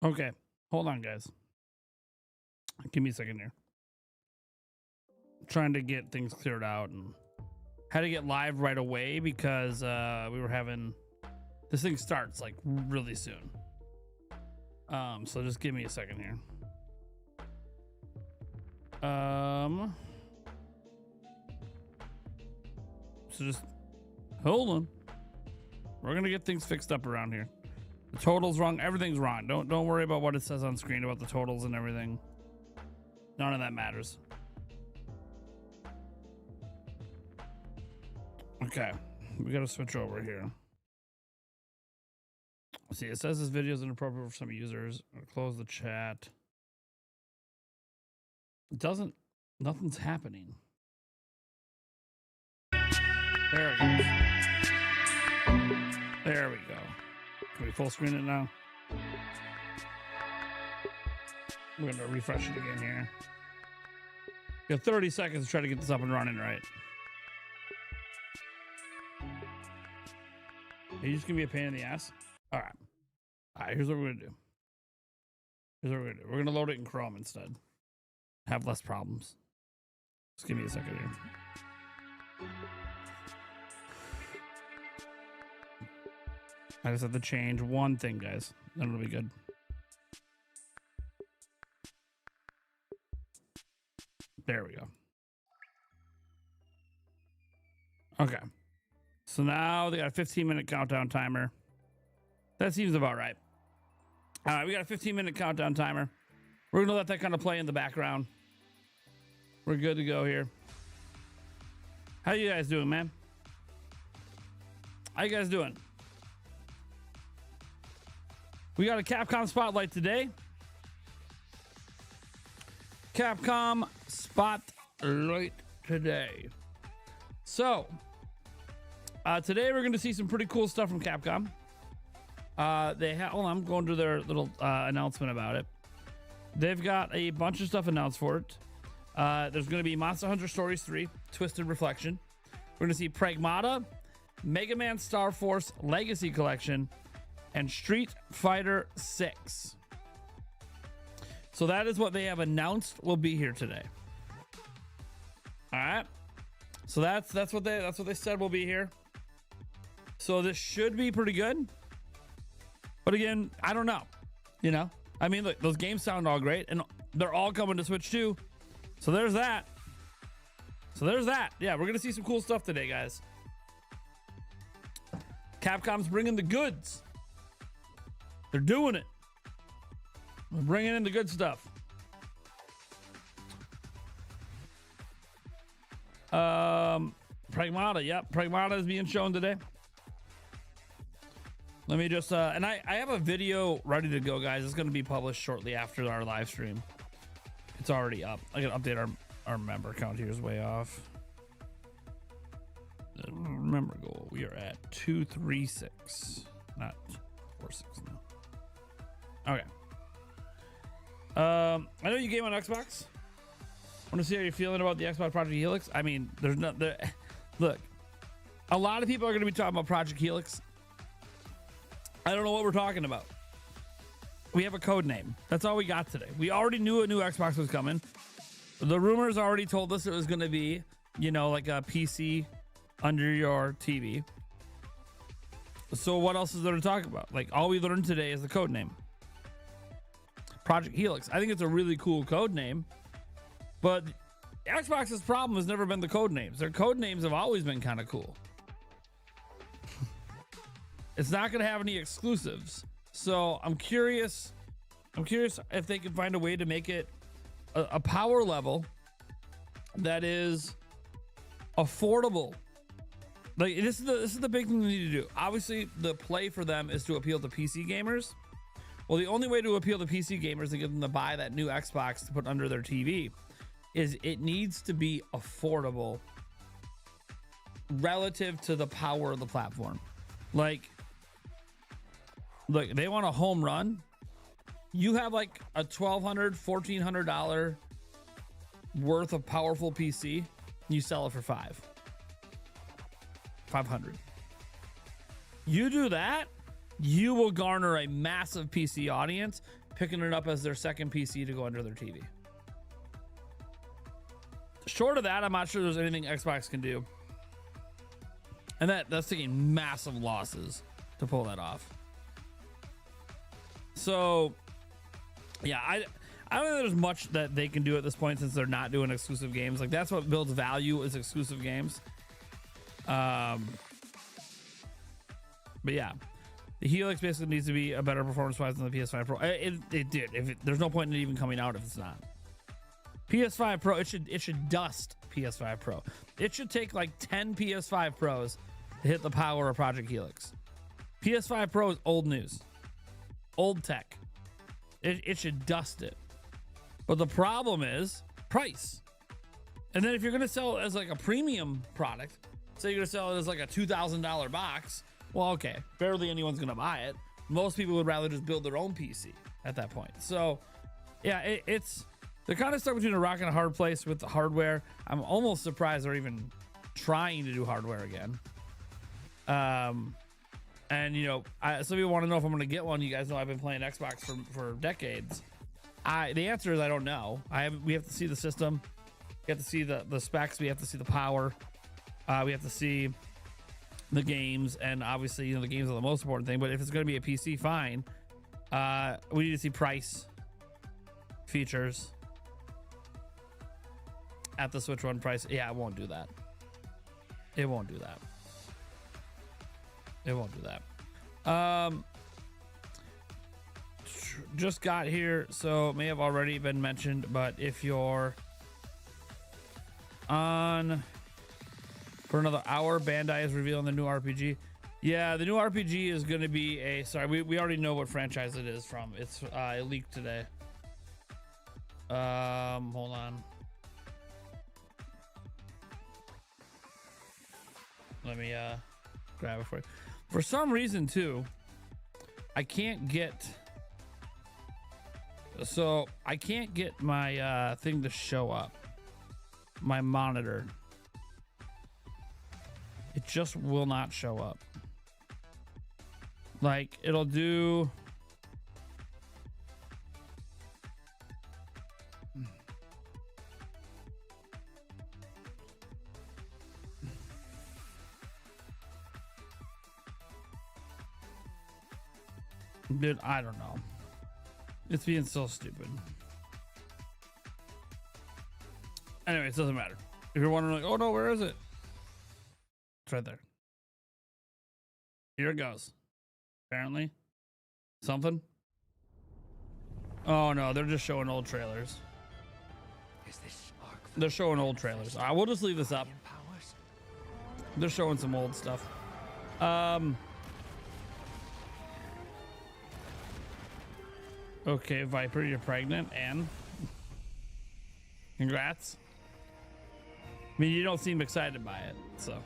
Okay, hold on, guys. Give me a second here. I'm trying to get things cleared out and had to get live right away because we were having this thing starts like really soon. So just give me a second here. So just hold on. We're gonna get things fixed up around here. The total's wrong. Everything's wrong. Don't worry about what it says on screen about the totals and everything. None of that matters. Okay, we gotta switch over here. See, it says this video is inappropriate for some users. I'll close the chat. It doesn't. Nothing's happening. There it goes. There we go. Can we full screen it now? We're gonna refresh it again here. We have 30 seconds to try to get this up and running right. Are you just gonna be a pain in the ass? All right. All right, here's what we're gonna do. We're gonna load it in Chrome instead. Have less problems. Just give me a second here. I just have to change one thing, guys. Then it'll be good. There we go. Okay. So now they got a 15-minute countdown timer. That seems about right. All right, we got a 15-minute countdown timer. We're gonna let that kind of play in the background. We're good to go here. How you guys doing, man? How you guys doing? We got a Capcom spotlight today. Capcom spotlight today. So, today we're going to see some pretty cool stuff from Capcom. They have. Hold on, I'm going to their little announcement about it. They've got a bunch of stuff announced for it. There's going to be Monster Hunter Stories 3, Twisted Reflection. We're going to see Pragmata, Mega Man Star Force Legacy Collection, and Street Fighter 6. So that is what they have announced will be here today. All right. So that's what they said will be here. So this should be pretty good. But again, I don't know. You know, I mean, look, those games sound all great, and they're all coming to Switch too. So there's that. Yeah, we're gonna see some cool stuff today, guys. Capcom's bringing the goods. They're doing it. We're bringing in the good stuff. Pragmata, yep, Pragmata is being shown today. Let me just and I have a video ready to go, guys. It's going to be published shortly after our live stream. It's already up. I can update our member count here is way off. The member goal, we are at 236, not 46 now. Okay. I know you game on Xbox. I want to see how you're feeling about the Xbox Project Helix. I mean, there's not there. Look, a lot of people are going to be talking about Project Helix. I don't know what we're talking about. We have a code name. That's all we got today. We already knew a new Xbox was coming. The rumors already told us it was going to be, you know, like a PC under your TV. So what else is there to talk about? Like, all we learned today is the code name. Project Helix. I think it's a really cool code name, but Xbox's problem has never been the code names. Their code names have always been kind of cool. It's not going to have any exclusives. So I'm curious if they can find a way to make it a power level that is affordable. Like, this is the big thing they need to do. Obviously, the play for them is to appeal to PC gamers. Well, the only way to appeal to PC gamers to get them to buy that new Xbox to put under their TV is it needs to be affordable relative to the power of the platform. Like, look, they want a home run. You have like a $1,200, $1,400 worth of powerful PC. You sell it for $500. You do that, you will garner a massive PC audience picking it up as their second PC to go under their TV. Short of that, I'm not sure there's anything Xbox can do. And that's taking massive losses to pull that off. So, yeah, I don't think there's much that they can do at this point since they're not doing exclusive games. Like, that's what builds value is exclusive games. But yeah, the Helix basically needs to be a better performance-wise than the PS5 Pro. It did. There's no point in it even coming out if it's not. PS5 Pro, it should dust PS5 Pro. It should take like 10 PS5 Pros to hit the power of Project Helix. PS5 Pro is old news, old tech. It should dust it. But the problem is price. And then if you're gonna sell it as like a premium product, say you're gonna sell it as like a $2,000 box, well, okay, barely anyone's gonna buy it. Most people would rather just build their own PC at that point. So yeah, they're kind of stuck between a rock and a hard place with the hardware. I'm almost surprised they're even trying to do hardware again. And you know, some people want to know if I'm going to get one. You guys know I've been playing Xbox for decades. The answer is I don't know. We have to see the system. We have to see the specs. We have to see the power. We have to see the games, and obviously, you know, the games are the most important thing. But if it's going to be a PC, fine. We need to see price, features at the Switch One price. Yeah, it won't do that. It won't do that. It won't do that. Just got here, so it may have already been mentioned, but if you're on for another hour, Bandai is revealing the new RPG. Yeah, the new RPG is going to be we already know what franchise it is from. It's it leaked today. Hold on. Let me grab it for you. For some reason too, I can't get my thing to show up. My monitor. It just will not show up. Like, it'll do dude, I don't know. It's being so stupid. Anyway, it doesn't matter. If you're wondering, like, oh no, where is it? It's right there. Here it goes. Apparently. Something. Oh no, they're just showing old trailers. They're showing old trailers. We'll just leave this up. They're showing some old stuff. Okay, Viper, you're pregnant, and congrats. I mean, you don't seem excited by it, so.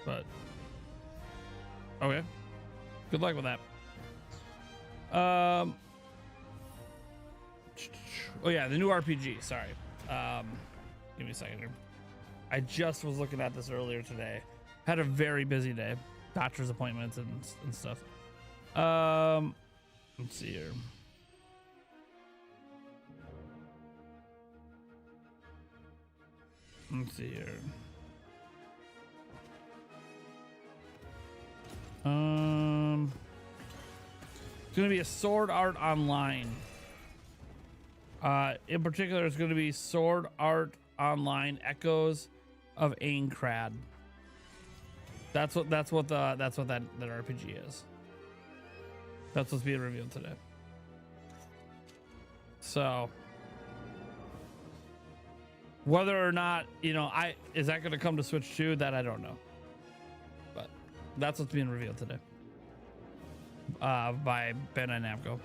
But okay, good luck with that. Oh yeah, the new RPG. Sorry. Give me a second here. I just was looking at this earlier today. Had a very busy day, doctor's appointments and stuff. Let's see here. Let's see here. It's gonna be a Sword Art Online. In particular, it's gonna be Sword Art Online Echoes of Aincrad. That's what that RPG is. That's what's being revealed today. So whether or not, you know, is that going to come to Switch 2? That I don't know. But that's what's being revealed today. By Bandai Namco.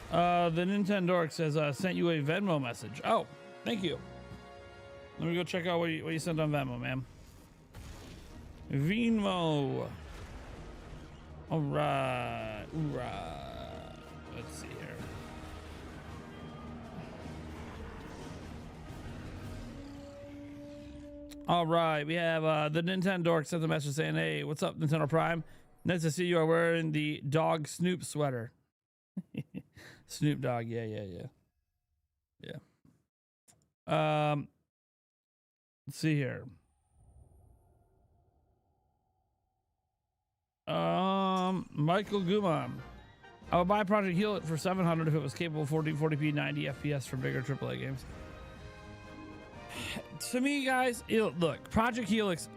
The Nintendo says, sent you a Venmo message. Oh, thank you. Let me go check out what you sent on Venmo, ma'am. Venmo. All right. Let's see here. All right, we have the Nintendo Dork sent the message saying, "Hey, what's up, Nintendo Prime? Nice to see you are wearing the dog Snoop sweater." Snoop Dogg, yeah. Let's see here. Michael Guma. I would buy Project Helix for $700 if it was capable of 1440p 90 FPS for bigger AAA games. To me, guys, look, Project Helix,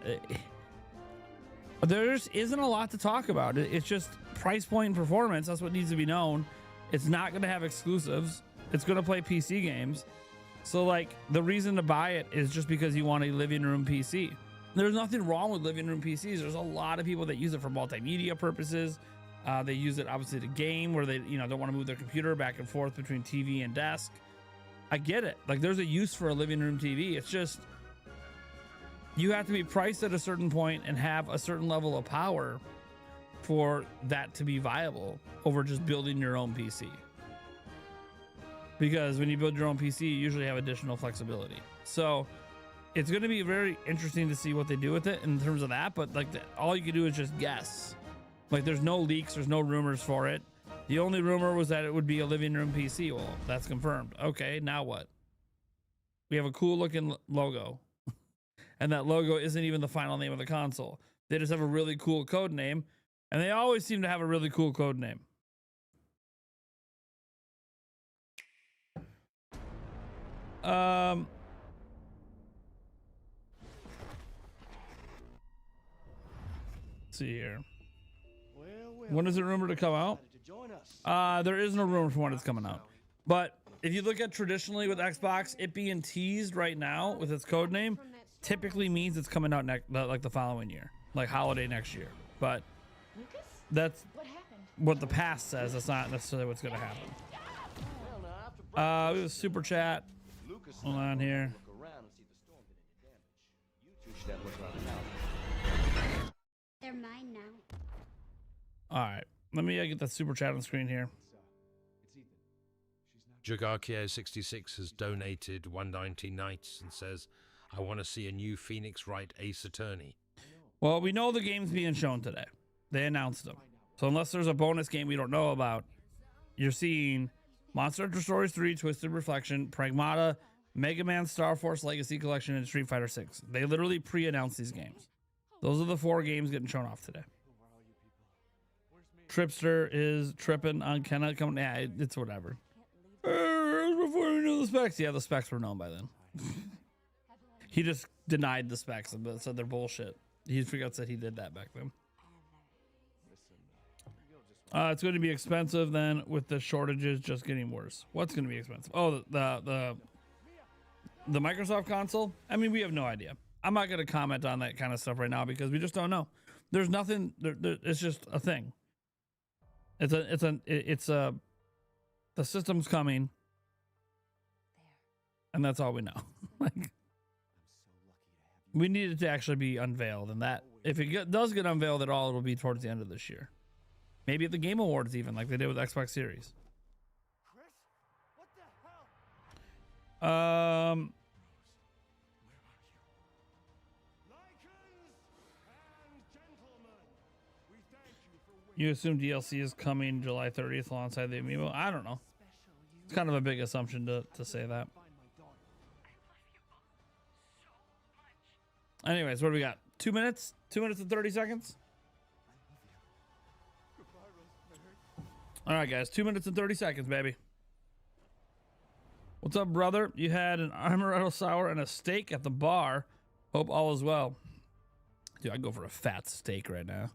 there isn't a lot to talk about. It's just price point and performance. That's what needs to be known. It's not going to have exclusives. It's going to play PC games. So, like, the reason to buy it is just because you want a living room PC. There's nothing wrong with living room PCs. There's a lot of people that use it for multimedia purposes. They use it obviously to game where they, don't want to move their computer back and forth between TV and desk. I get it. Like, there's a use for a living room TV. It's just you have to be priced at a certain point and have a certain level of power for that to be viable over just building your own PC. Because when you build your own PC, you usually have additional flexibility. So it's going to be very interesting to see what they do with it in terms of that. But like, all you can do is just guess. Like, there's no leaks, there's no rumors for it. The only rumor was that it would be a living room PC. Well, that's confirmed. Okay, now what? We have a cool looking logo. And that logo isn't even the final name of the console. They just have a really cool code name. And they always seem to have a really cool code name. Let's see here. When is it rumored to come out? There is no rumor for when it's coming out. But if you look at traditionally with Xbox, it being teased right now with its code name typically means it's coming out like the following year, like holiday next year. But that's what the past says. That's not necessarily what's going to happen. We have a super chat. Hold on here. They're mine now. All right, let me get that super chat on screen here. Jagarkio66 has donated 190 nights and says, "I want to see a new Phoenix Wright Ace Attorney." Well, we know the game's being shown today. They announced them. So unless there's a bonus game we don't know about, you're seeing Monster Hunter Stories 3, Twisted Reflection, Pragmata, Mega Man Star Force Legacy Collection, and Street Fighter 6. They literally pre-announced these games. Those are the 4 games getting shown off today. Tripster is tripping on Kenna coming. Yeah, it's whatever. Before we knew the specs. Yeah, the specs were known by then. He just denied the specs and said they're bullshit. He forgets that he did that back then. It's going to be expensive then, with the shortages just getting worse. What's going to be expensive? Oh, the Microsoft console? I mean, we have no idea. I'm not going to comment on that kind of stuff right now because we just don't know. There's nothing. It's just a thing. The system's coming, and that's all we know. Like, we need it to actually be unveiled, and that if it does get unveiled at all, it'll be towards the end of this year. Maybe at the Game Awards, even like they did with Xbox Series. Chris, what the hell? You assume DLC is coming July 30th alongside the Amiibo? I don't know. It's kind of a big assumption to say that. Anyways, what do we got? 2 minutes? 2 minutes and 30 seconds? All right, guys. 2 minutes and 30 seconds, baby. What's up, brother? You had an amaretto sour and a steak at the bar. Hope all is well. Dude, I'd go for a fat steak right now.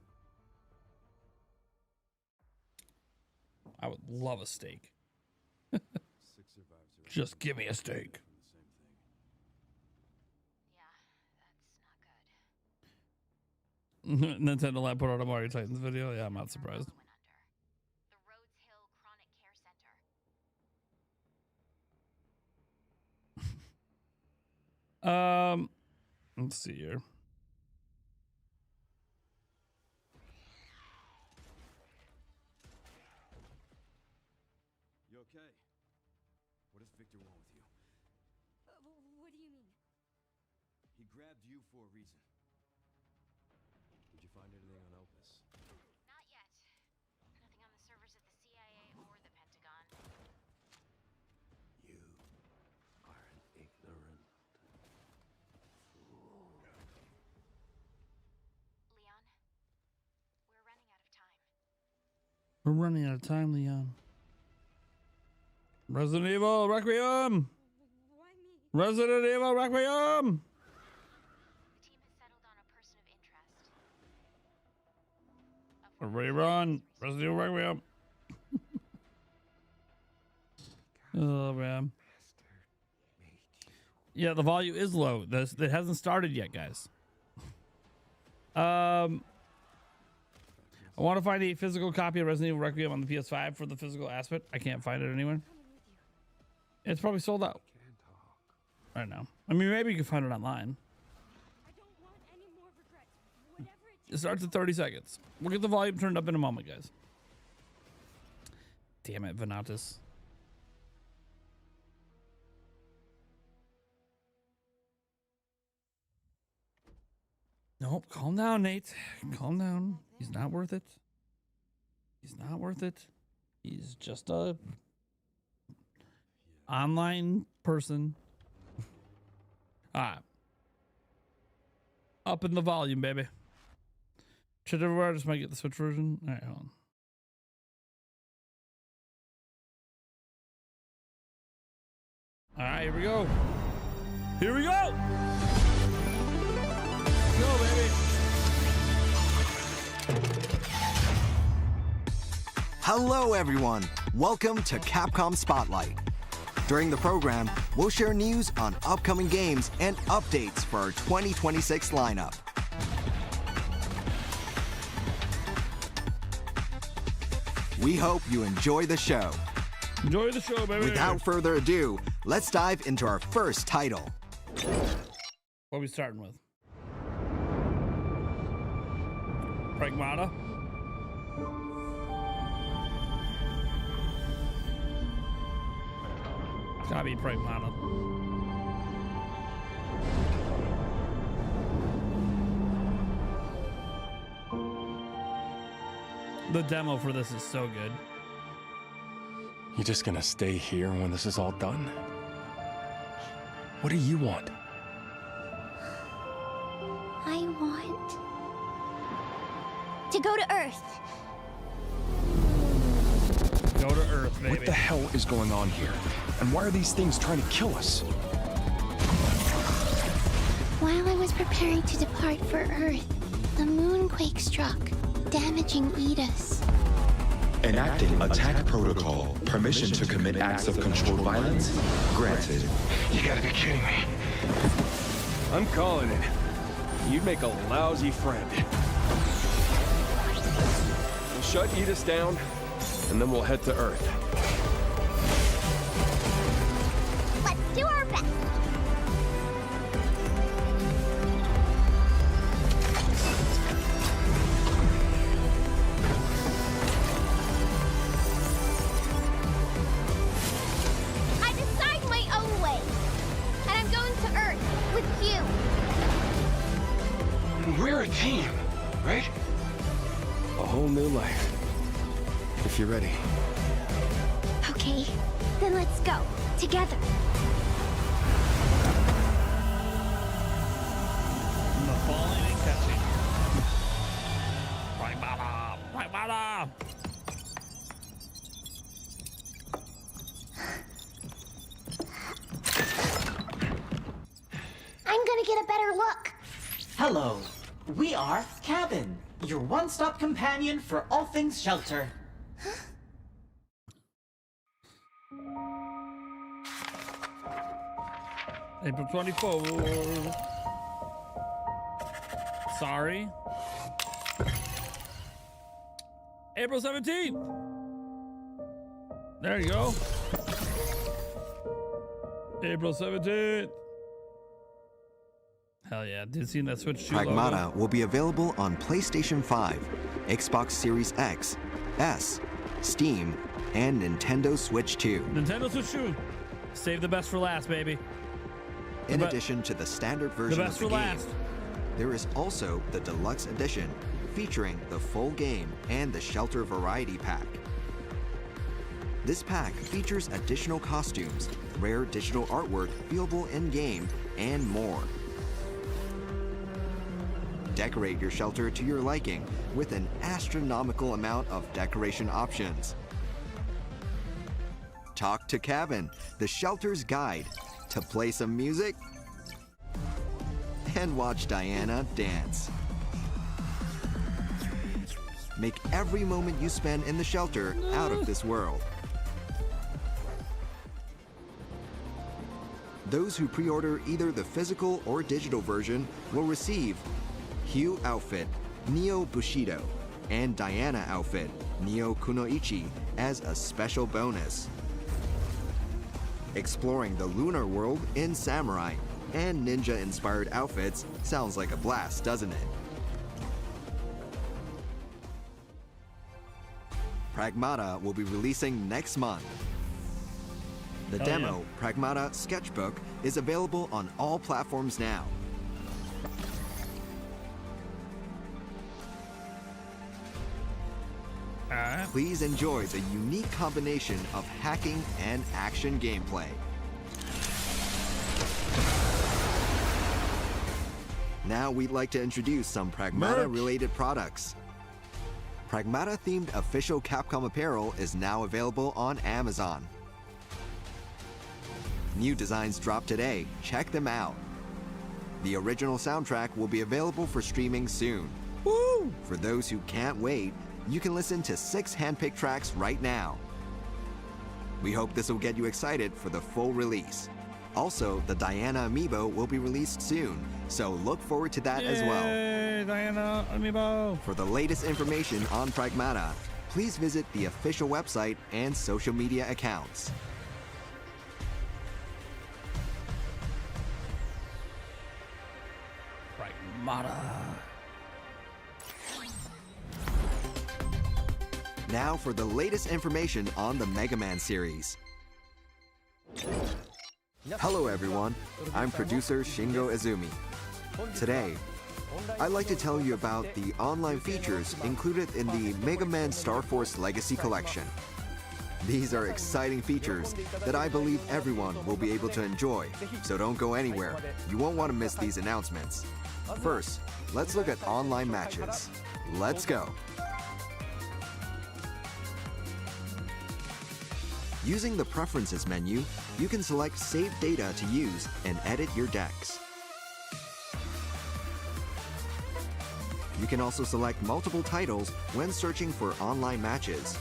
I would love a steak. Just give me a steak. Yeah, that's not good. Nintendo Lab put out a Mario Titans video. Yeah, I'm not surprised. The Rhodes Hill Chronic Care Center. Let's see here. You okay? What does Victor want with you? What do you mean? He grabbed you for a reason. Did you find anything on Opus? Not yet. Nothing on the servers at the CIA or the Pentagon. You are an ignorant fool. Leon, we're running out of time. We're running out of time, Leon. Resident Evil Requiem! Why me? Resident Evil Requiem! The team has settled on a person of interest. Everybody run! Resident Evil Requiem! Oh, man. Yeah, the volume is low. It hasn't started yet, guys. I want to find a physical copy of Resident Evil Requiem on the PS5 for the physical aspect. I can't find it anywhere. It's probably sold out right now. I mean, maybe you can find it online. I don't want any more regrets. Whatever it It starts at 30 seconds. We'll get the volume turned up in a moment, guys. Damn it, Venatus. Nope, calm down, Nate. Calm down. He's not worth it. He's not worth it. He's just a online person. Alright. Up in the volume, baby. Shit everywhere, I just might get the Switch version. Alright, hold on. Alright, here we go. Here we go! Go, baby. Hello, everyone. Welcome to Capcom Spotlight. During the program, we'll share news on upcoming games and updates for our 2026 lineup. We hope you enjoy the show. Enjoy the show, baby. Without further ado, let's dive into our first title. What are we starting with? Pragmata? It's gotta be Pragmata. The demo for this is so good. You just gonna stay here when this is all done? What do you want? I want to go to Earth. Go to Earth, baby. What the hell is going on here? And why are these things trying to kill us? While I was preparing to depart for Earth, the moonquake struck, damaging Edis. Enacting attack protocol. Permission to commit acts of controlled violence? Granted. You gotta be kidding me. I'm calling it. You'd make a lousy friend. We'll shut Edis down, and then we'll head to Earth. Let's do our best. I decide my own way, and I'm going to Earth with you. We're a team, right? A whole new life. If you're ready. Okay, then let's go together. The falling and catching. Pragmata! Pragmata! I'm gonna get a better look. Hello, we are Cabin, your one-stop companion for all things shelter. April 24th. Sorry. April 17th. There you go. April 17th. Hell yeah, dude, seeing that Switch 2 Pragmata logo. will be available on PlayStation 5, Xbox Series X, S, Steam, and Nintendo Switch 2. Nintendo Switch 2. Save the best for last, baby. In addition to the standard version of the game, there is also the Deluxe Edition, featuring the full game and the Shelter Variety Pack. This pack features additional costumes, rare digital artwork viewable in-game, and more. Decorate your shelter to your liking with an astronomical amount of decoration options. Talk to Cabin, the shelter's guide, to play some music and watch Diana dance. Make every moment you spend in the shelter out of this world. Those who pre-order either the physical or digital version will receive Hugh outfit, Neo Bushido, and Diana outfit, Neo Kunoichi, as a special bonus. Exploring the lunar world in samurai and ninja-inspired outfits sounds like a blast, doesn't it? Pragmata will be releasing next month. The demo, Pragmata Sketchbook, is available on all platforms now. Please enjoy the unique combination of hacking and action gameplay. Now we'd like to introduce some Pragmata-related products. Pragmata-themed official Capcom apparel is now available on Amazon. New designs dropped today. Check them out. The original soundtrack will be available for streaming soon. Woo! For those who can't wait, you can listen to 6 handpicked tracks right now. We hope this will get you excited for the full release. Also, the Diana amiibo will be released soon, so look forward to that as well. Diana amiibo! For the latest information on Pragmata, please visit the official website and social media accounts. Pragmata. Now for the latest information on the Mega Man series. Hello everyone, I'm producer Shingo Izumi. Today, I'd like to tell you about the online features included in the Mega Man Star Force Legacy Collection. These are exciting features that I believe everyone will be able to enjoy, so don't go anywhere. You won't want to miss these announcements. First, let's look at online matches. Let's go! Using the Preferences menu, you can select Save Data to use and edit your decks. You can also select multiple titles when searching for online matches.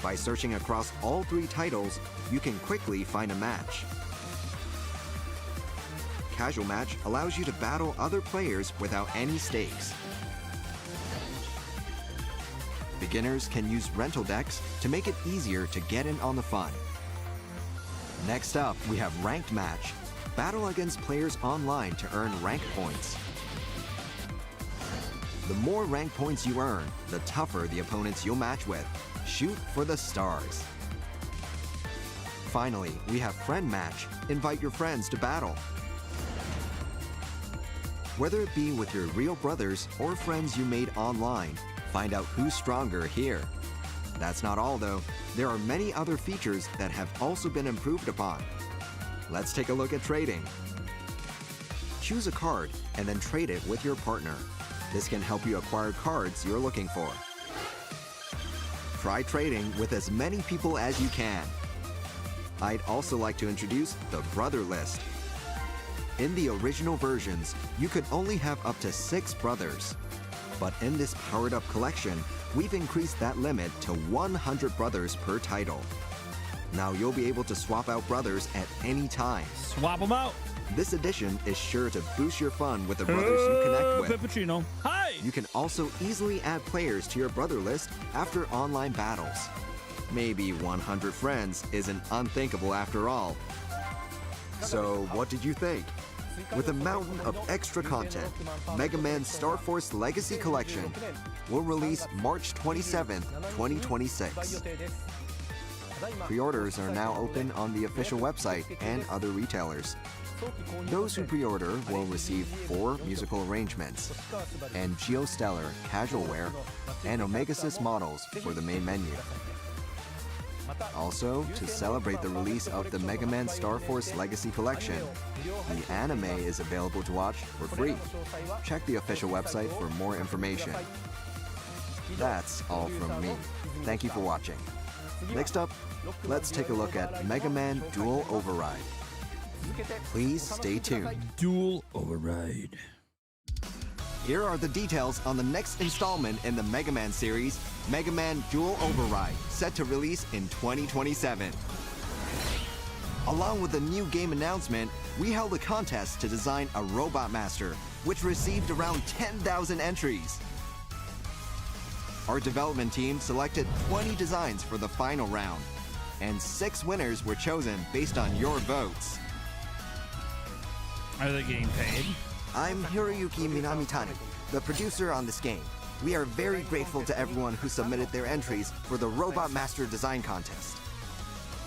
By searching across all 3 titles, you can quickly find a match. Casual Match allows you to battle other players without any stakes. Beginners can use rental decks to make it easier to get in on the fun. Next up, we have Ranked Match. Battle against players online to earn rank points. The more rank points you earn, the tougher the opponents you'll match with. Shoot for the stars. Finally, we have Friend Match. Invite your friends to battle. Whether it be with your real brothers or friends you made online, find out who's stronger here. That's not all though. There are many other features that have also been improved upon. Let's take a look at trading. Choose a card and then trade it with your partner. This can help you acquire cards you're looking for. Try trading with as many people as you can. I'd also like to introduce the Brother List. In the original versions, you could only have up to 6 brothers. But in this powered-up collection, we've increased that limit to 100 brothers per title. Now you'll be able to swap out brothers at any time. Swap them out! This edition is sure to boost your fun with the brothers you connect with. Peppuccino. Hi! You can also easily add players to your brother list after online battles. Maybe 100 friends isn't unthinkable after all. So what did you think? With a mountain of extra content, Mega Man Star Force Legacy Collection will release March 27th, 2026. Pre-orders are now open on the official website and other retailers. Those who pre-order will receive 4 musical arrangements and Geostellar casual wear and Omegasys models for the main menu. Also, to celebrate the release of the Mega Man Star Force Legacy Collection, the anime is available to watch for free. Check the official website for more information. That's all from me. Thank you for watching. Next up, let's take a look at Mega Man Dual Override. Please stay tuned. Dual Override. Here are the details on the next installment in the Mega Man series, Mega Man Dual Override, set to release in 2027. Along with the new game announcement, we held a contest to design a Robot Master, which received around 10,000 entries. Our development team selected 20 designs for the final round, and 6 winners were chosen based on your votes. Are they getting paid? I'm Hiroyuki Minamitani, the producer on this game. We are very grateful to everyone who submitted their entries for the Robot Master Design Contest.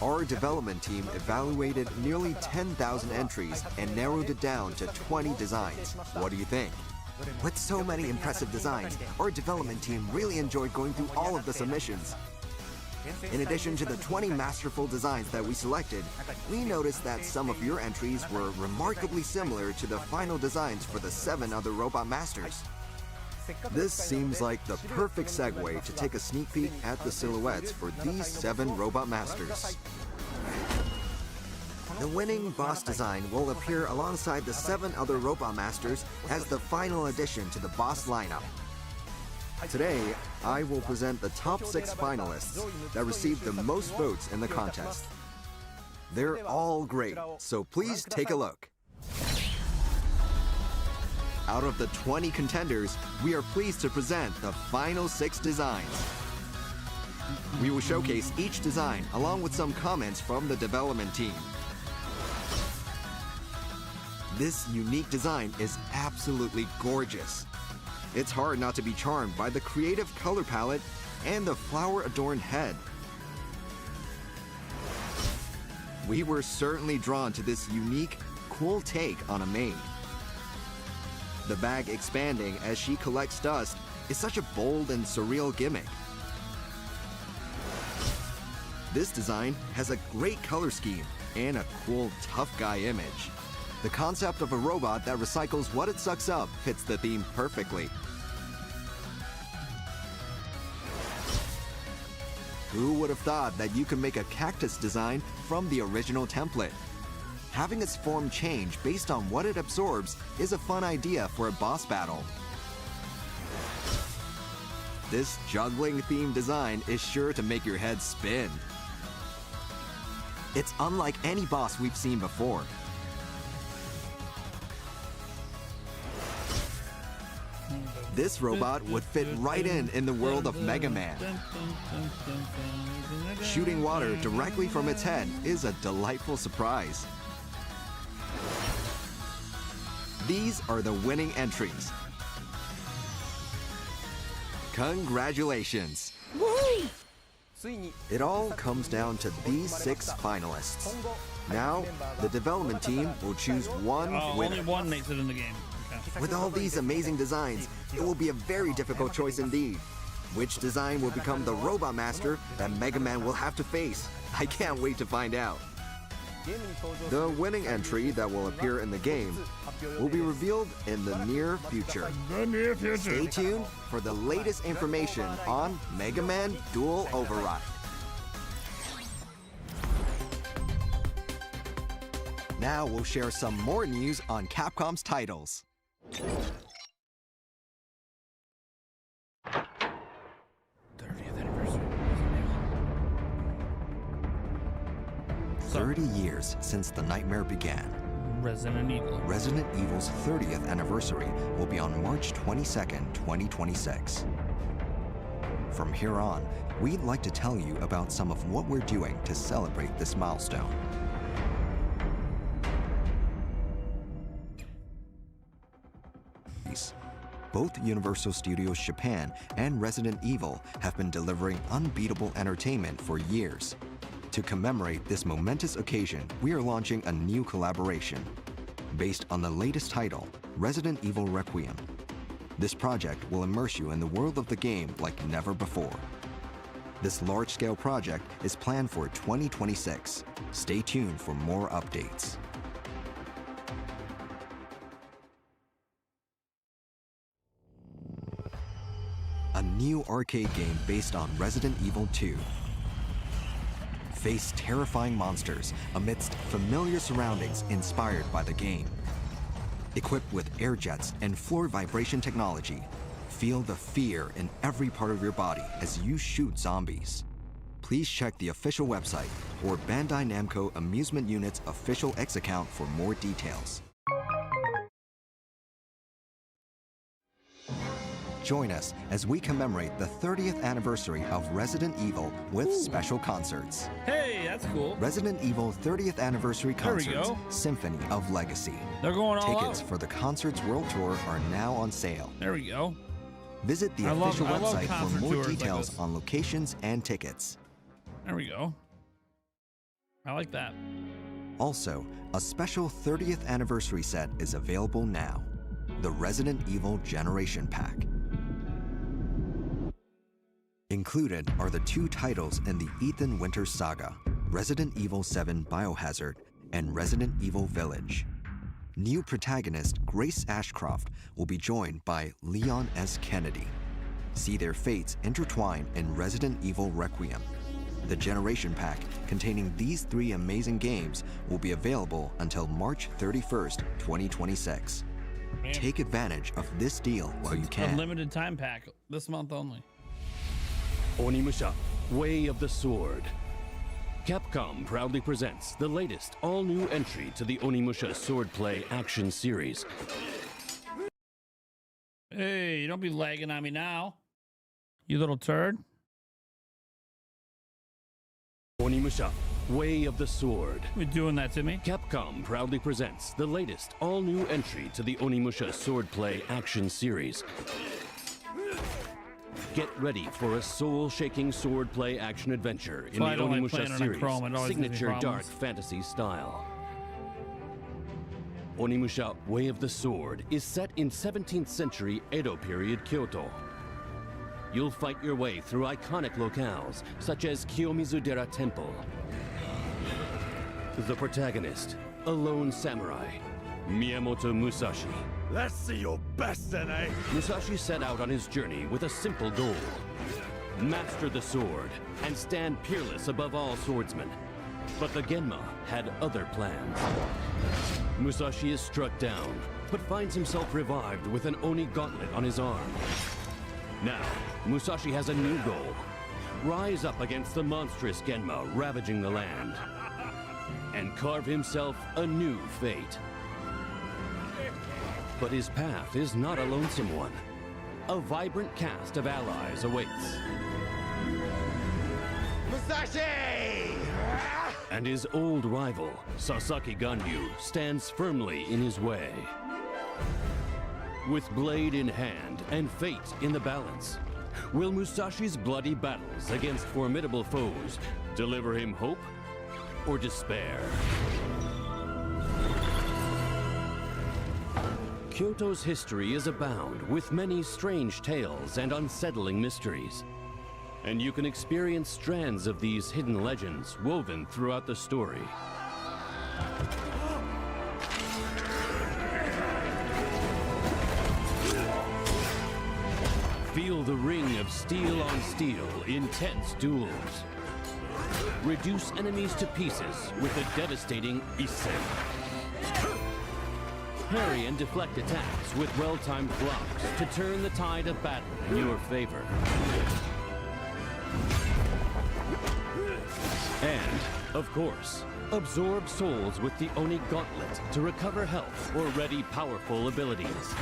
Our development team evaluated nearly 10,000 entries and narrowed it down to 20 designs. What do you think? With so many impressive designs, our development team really enjoyed going through all of the submissions. In addition to the 20 masterful designs that we selected, we noticed that some of your entries were remarkably similar to the final designs for the 7 other Robot Masters. This seems like the perfect segue to take a sneak peek at the silhouettes for these 7 Robot Masters. The winning boss design will appear alongside the 7 other Robot Masters as the final addition to the boss lineup. Today, I will present the top 6 finalists that received the most votes in the contest. They're all great, so please take a look. Out of the 20 contenders, we are pleased to present the final 6 designs. We will showcase each design along with some comments from the development team. This unique design is absolutely gorgeous. It's hard not to be charmed by the creative color palette and the flower-adorned head. We were certainly drawn to this unique, cool take on a maid. The bag expanding as she collects dust is such a bold and surreal gimmick. This design has a great color scheme and a cool tough guy image. The concept of a robot that recycles what it sucks up fits the theme perfectly. Who would have thought that you could make a cactus design from the original template? Having its form change based on what it absorbs is a fun idea for a boss battle. This juggling-themed design is sure to make your head spin. It's unlike any boss we've seen before. This robot would fit right in the world of Mega Man. Shooting water directly from its head is a delightful surprise. These are the winning entries. Congratulations! Woo! It all comes down to these 6 finalists. Now, the development team will choose one winner. Only one makes it in the game. Okay. With all these amazing designs, it will be a very difficult choice indeed. Which design will become the Robot Master that Mega Man will have to face? I can't wait to find out. The winning entry that will appear in the game will be revealed in the near future. Stay tuned for the latest information on Mega Man Dual Override. Now we'll share some more news on Capcom's titles. 30 years since the nightmare began. Resident Evil. Resident Evil's 30th anniversary will be on March 22nd, 2026. From here on, we'd like to tell you about some of what we're doing to celebrate this milestone. Both Universal Studios Japan and Resident Evil have been delivering unbeatable entertainment for years. To commemorate this momentous occasion, we are launching a new collaboration based on the latest title, Resident Evil Requiem. This project will immerse you in the world of the game like never before. This large-scale project is planned for 2026. Stay tuned for more updates. A new arcade game based on Resident Evil 2. Face terrifying monsters amidst familiar surroundings inspired by the game. Equipped with air jets and floor vibration technology, feel the fear in every part of your body as you shoot zombies. Please check the official website or Bandai Namco Amusement Unit's official X account for more details. Join us as we commemorate the 30th anniversary of Resident Evil with special concerts. Hey, that's cool. Resident Evil 30th Anniversary There we Concerts, go. Symphony of Legacy. They're going all Tickets out. for the Concerts World Tour are now on sale. There we go. Visit the I love official website concert for more tours like details this. on locations and tickets. There we go. I like that. Also, a special 30th anniversary set is available now. The Resident Evil Generation Pack. Included are the 2 titles in the Ethan Winters saga, Resident Evil 7 Biohazard and Resident Evil Village. New protagonist Grace Ashcroft will be joined by Leon S. Kennedy. See their fates intertwine in Resident Evil Requiem. The Generation Pack containing these 3 amazing games will be available until March 31st, 2026. Man. Take advantage of this deal while you A can. limited time pack this month only. Onimusha, Way of the Sword. Capcom proudly presents the latest all-new entry to the Onimusha Swordplay action series. Hey, don't be lagging on me now, you little turd. Onimusha, Way of the Sword. You're doing that to me. Capcom proudly presents the latest all-new entry to the Onimusha Swordplay action series. Get ready for a soul-shaking swordplay action adventure in the I don't like Onimusha playing it on series, Chrome. It always gives me signature dark problems. fantasy style. Onimusha Way of the Sword is set in 17th century Edo period Kyoto. You'll fight your way through iconic locales such as Kiyomizu-dera Temple. The protagonist, a lone samurai, Miyamoto Musashi. Let's see your best, then, eh? Musashi set out on his journey with a simple goal: master the sword and stand peerless above all swordsmen. But the Genma had other plans. Musashi is struck down, but finds himself revived with an Oni gauntlet on his arm. Now, Musashi has a new goal: rise up against the monstrous Genma ravaging the land, and carve himself a new fate. But his path is not a lonesome one. A vibrant cast of allies awaits. Musashi! And his old rival, Sasaki Ganryu, stands firmly in his way. With blade in hand and fate in the balance, will Musashi's bloody battles against formidable foes deliver him hope or despair? Kyoto's history is abound with many strange tales and unsettling mysteries. And you can experience strands of these hidden legends woven throughout the story. Feel the ring of steel on steel, intense duels. Reduce enemies to pieces with the devastating Isen. Parry and deflect attacks with well-timed blocks to turn the tide of battle in your favor. And, of course, absorb souls with the Oni Gauntlet to recover health or ready powerful abilities.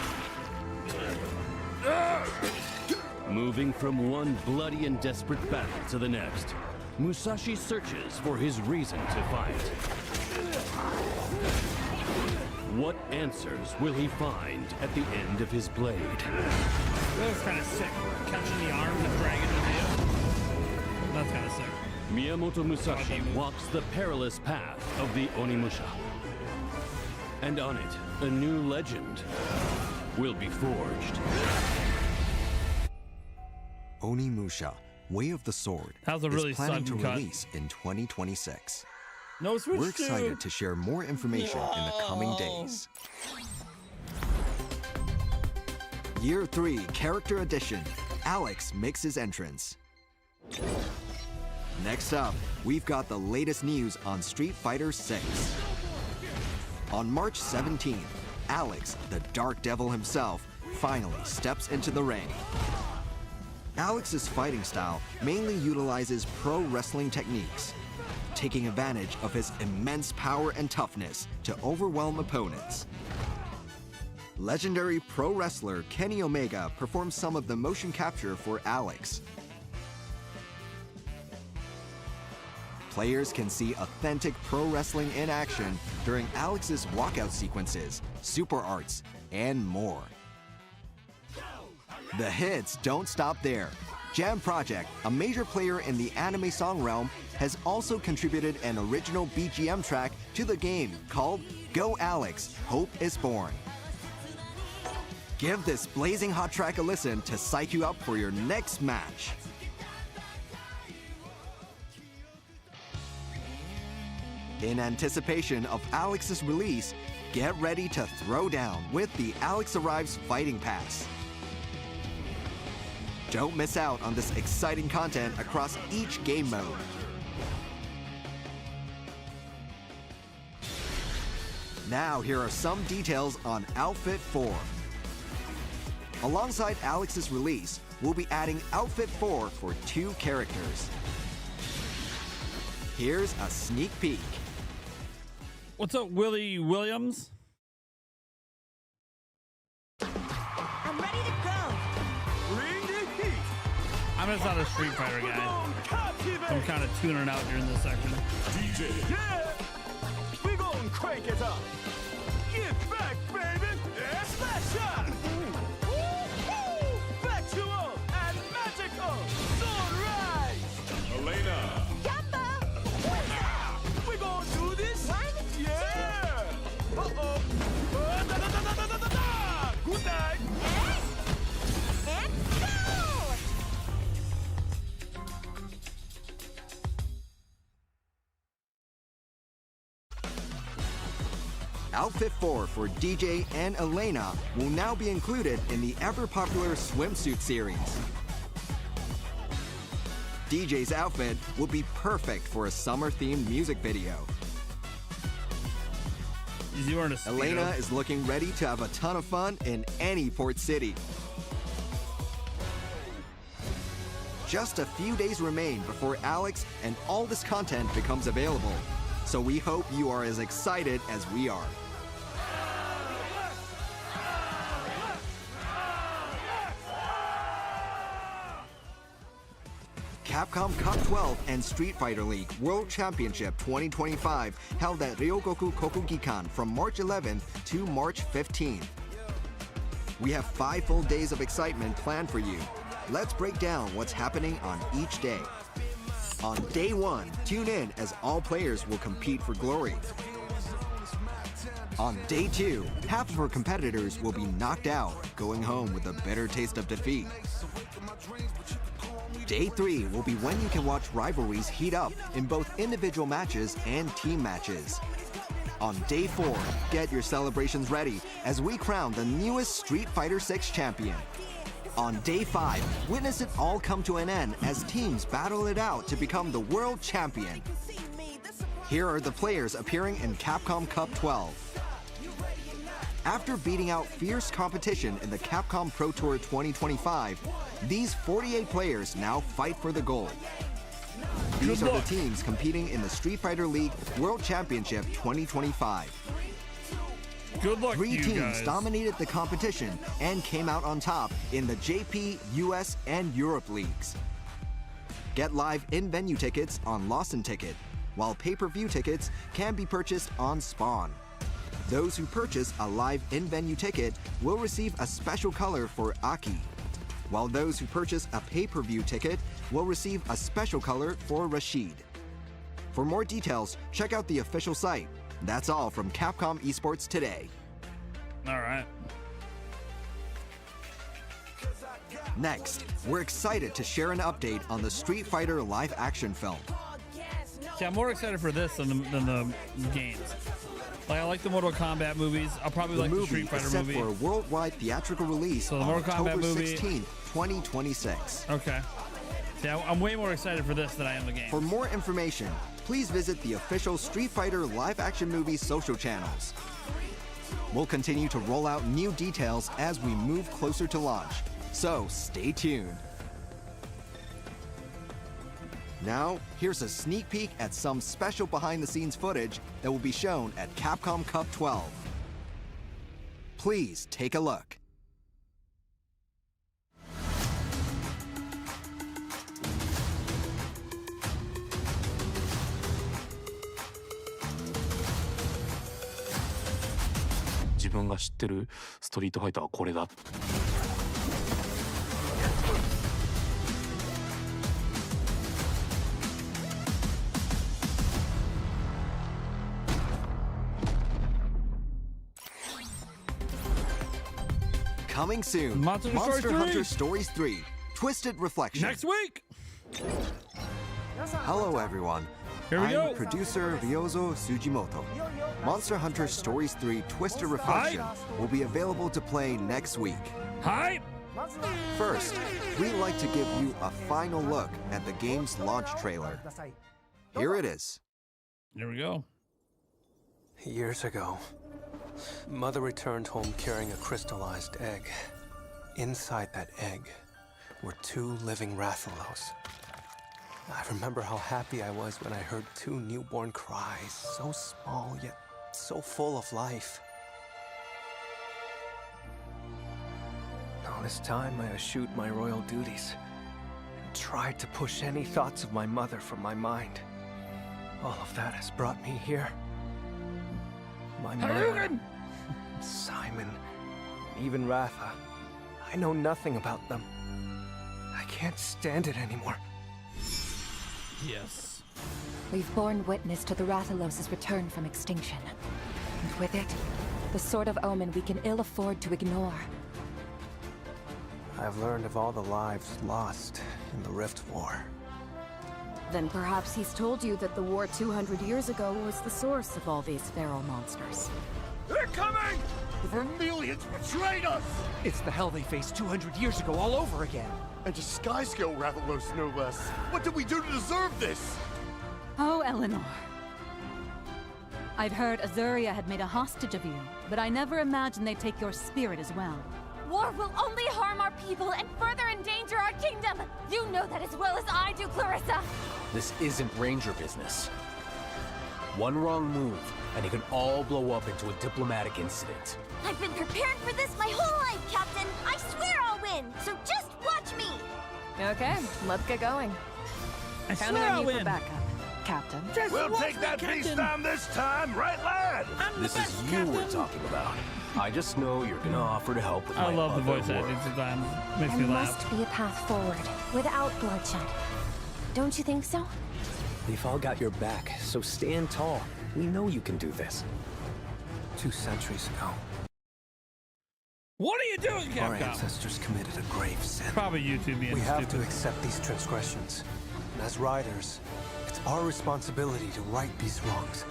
Moving from one bloody and desperate battle to the next, Musashi searches for his reason to fight. What answers will he find at the end of his blade? That was kind of sick. Catching the arm and dragging it in. That's kind of sick. Miyamoto Musashi walks the perilous path of the Onimusha. And on it, a new legend will be forged. Onimusha, Way of the Sword, That was a really is planning to sudden cut. release in 2026. No switch. We're excited to share more information in the coming days. Year 3 Character Edition. Alex makes his entrance. Next up, we've got the latest news on Street Fighter 6. On March 17th, Alex, the Dark Devil himself, finally steps into the ring. Alex's fighting style mainly utilizes pro wrestling techniques, taking advantage of his immense power and toughness to overwhelm opponents. Legendary pro wrestler Kenny Omega performs some of the motion capture for Alex. Players can see authentic pro wrestling in action during Alex's walkout sequences, super arts, and more. The hits don't stop there. Jam Project, a major player in the anime song realm, has also contributed an original BGM track to the game called Go Alex, Hope is Born. Give this blazing hot track a listen to psych you up for your next match. In anticipation of Alex's release, get ready to throw down with the Alex Arrives Fighting Pass. Don't miss out on this exciting content across each game mode. Now here are some details on Outfit 4. Alongside Alex's release, we'll be adding Outfit 4 for 2 characters. Here's a sneak peek. What's up, Willie Williams? I'm ready to go. Bring the heat. I'm just not a Street Fighter guy. I'm kind of tuning out during this section. DJ. Yeah. We gon' crank it up. Get back, baby. Yeah, smash shot. Woo-hoo. Factual and magical. Sunrise. Elena. Yumbo. We gon' do this. 1, Yeah. Uh-oh. Da-da-da-da-da-da-da. Good night. and go! Outfit 4 for DJ and Elena will now be included in the ever-popular swimsuit series. DJ's outfit will be perfect for a summer-themed music video. Is he wearing a Speedo? Elena is looking ready to have a ton of fun in any port city. Just a few days remain before Alex and all this content becomes available, so we hope you are as excited as we are. Capcom Cup 12 and Street Fighter League World Championship 2025 held at Ryogoku Kokugikan from March 11th to March 15th. We have 5 full days of excitement planned for you. Let's break down what's happening on each day. On day 1, tune in as all players will compete for glory. On day 2, half of our competitors will be knocked out, going home with a bitter taste of defeat. Day 3 will be when you can watch rivalries heat up in both individual matches and team matches. On day 4, get your celebrations ready as we crown the newest Street Fighter 6 champion. On day 5, witness it all come to an end as teams battle it out to become the world champion. Here are the players appearing in Capcom Cup 12. After beating out fierce competition in the Capcom Pro Tour 2025, these 48 players now fight for the gold. These are the teams competing in the Street Fighter League World Championship 2025. Good luck, 3 you teams guys. dominated the competition and came out on top in the JP, US, and Europe leagues. Get live in-venue tickets on Lawson Ticket, while pay-per-view tickets can be purchased on Spawn. Those who purchase a live in-venue ticket will receive a special color for Aki, while those who purchase a pay-per-view ticket will receive a special color for Rashid. For more details, check out the official site. That's all from Capcom Esports today. All right. Next, we're excited to share an update on the Street Fighter live-action film. See, I'm more excited for this than the games. Like, I like the Mortal Kombat movies. I'll probably like the Street Fighter movie is set movie. for a worldwide theatrical release So the on Mortal Kombat October movie- 16th, 2026. Okay. See, I'm way more excited for this than I am the game. For more information, please visit the official Street Fighter live-action movie social channels. We'll continue to roll out new details as we move closer to launch, so stay tuned. Now, here's a sneak peek at some special behind-the-scenes footage that will be shown at Capcom Cup 12. Please take a look. Coming soon, Monster Hunter Stories 3, Twisted Reflection. Next week! Hello everyone, Here we I'm go. producer Ryozo Tsujimoto. Monster Hunter Stories 3 Twisted Reflection will be available to play next week. Hi! First, we'd like to give you a final look at the game's launch trailer. Here it is. Here we go. Years ago, Mother returned home carrying a crystallized egg. Inside that egg were 2 living Rathalos. I remember how happy I was when I heard 2 newborn cries, so small yet so full of life. All this time I eschewed my royal duties and tried to push any thoughts of my mother from my mind. All of that has brought me here. My mother, Simon, and even Ratha. I know nothing about them. I can't stand it anymore. Yes. We've borne witness to the Rathalos' return from extinction. And with it, the sort of omen we can ill afford to ignore. I've learned of all the lives lost in the Rift War. Then perhaps he's told you that the war 200 years ago was the source of all these feral monsters. They're coming! The Vermilions betrayed us! It's the hell they faced 200 years ago all over again. And to sky-scale Rathalos, no less. What did we do to deserve this? Oh, Eleanor. I'd heard Azuria had made a hostage of you, but I never imagined they'd take your spirit as well. War will only harm our people and further endanger our kingdom. You know that as well as I do, Clarissa. This isn't Ranger business. One wrong move, and it can all blow up into a diplomatic incident. I've been preparing for this my whole life, Captain. I swear I'll win, so just watch me. Okay, let's get going. I Counting swear on I'll you win. for backup, Captain. We'll take that beast down this time, right, lad? This is you we're talking about. I just know you're gonna offer to help with I my love the other voice work. acting sometimes. Makes There me laugh. must be a path forward without bloodshed. Don't you think so? We've all got your back, so stand tall. We know you can do this. 2 centuries ago, What are you doing, our Capcom? ancestors committed a grave sin. Probably YouTube being We have to stupid. accept these transgressions. And as riders, it's our responsibility to right these wrongs.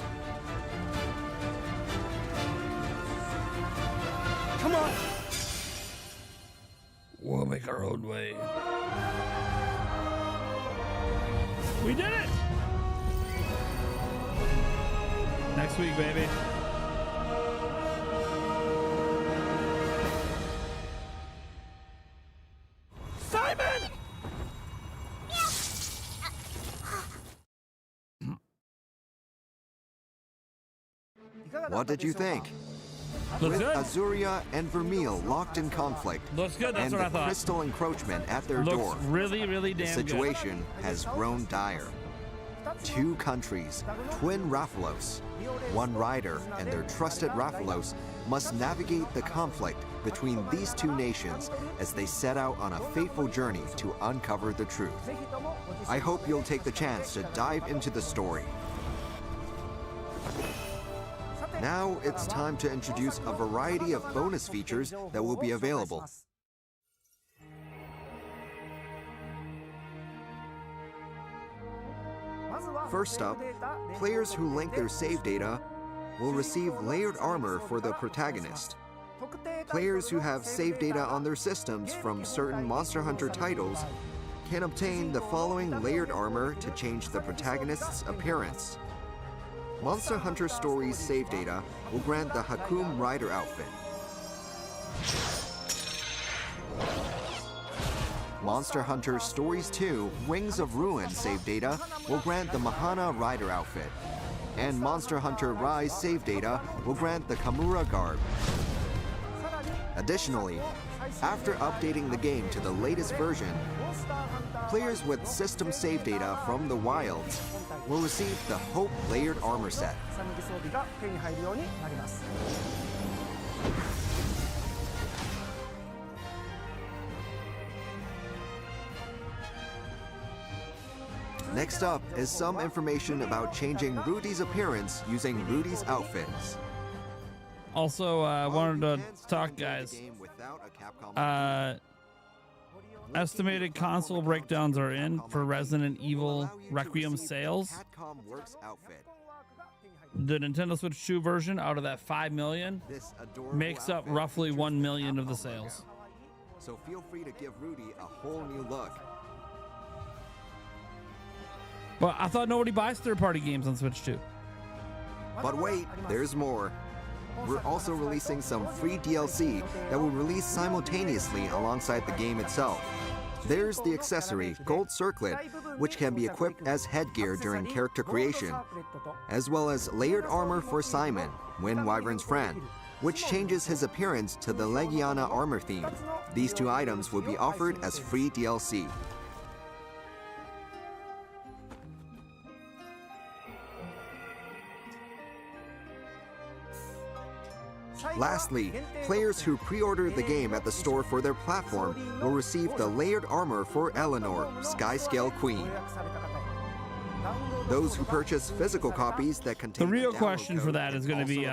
Come on! We'll make our own way. We did it! Next week, baby. Simon! What did you think? Looks With good. Azuria and Vermeil locked in conflict, Looks good, that's and what I the thought. crystal encroachment at their Looks door, really, really the damn situation has grown dire. 2 countries, twin Rathalos, one rider and their trusted Rathalos must navigate the conflict between these two nations as they set out on a fateful journey to uncover the truth. I hope you'll take the chance to dive into the story. Now it's time to introduce a variety of bonus features that will be available. First up, players who link their save data will receive layered armor for the protagonist. Players who have save data on their systems from certain Monster Hunter titles can obtain the following layered armor to change the protagonist's appearance. Monster Hunter Stories save data will grant the Hakum Rider outfit. Monster Hunter Stories 2 Wings of Ruin save data will grant the Mahana Rider outfit. And Monster Hunter Rise save data will grant the Kamura garb. Additionally, after updating the game to the latest version, players with system save data from the wilds will receive the Hope layered armor set. Next up is some information about changing Rudy's appearance using Rudy's outfits. Also, I wanted to talk, guys. Estimated console breakdowns are in for Resident Evil Requiem sales. The Nintendo Switch 2 version, out of that 5 million, makes up roughly 1 million of the sales. So feel free to give Rudy a whole new look. But I thought nobody buys third-party games on Switch 2. But wait, there's more. We're also releasing some free DLC that will release simultaneously alongside the game itself. There's the accessory, Gold Circlet, which can be equipped as headgear during character creation, as well as layered armor for Simon, Wind Wyvern's friend, which changes his appearance to the Legiana armor theme. These two items will be offered as free DLC. Lastly, players who pre-order the game at the store for their platform will receive the layered armor for Eleanor, Skyscale Queen. Those who purchase physical copies that contain the real question for that is going to be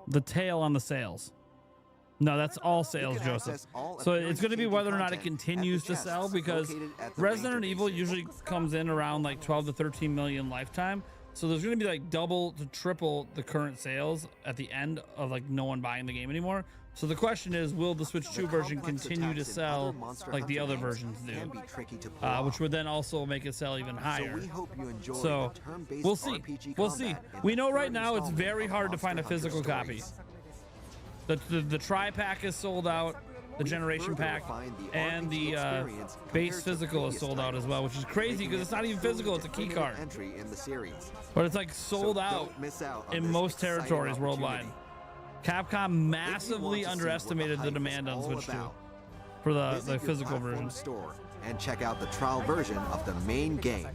the tail on the sales. No, that's all sales, Joseph. So it's going to be whether or not it continues to sell, because Resident Evil usually comes in around like 12 to 13 million lifetime. So there's going to be like double to triple the current sales at the end of like no one buying the game anymore. So the question is, will the Switch 2 version continue to sell like the other versions do? Which would then also make it sell even higher. So we'll see. We'll see. We know right now it's very hard to find a physical copy. The tri-pack is sold out. The generation pack and the base physical is sold out as well, which is crazy because it's not even physical, it's a key card. But it's like sold out in most territories worldwide. Capcom massively underestimated the demand on Switch 2 for the physical version. And check out the trial version of the main game.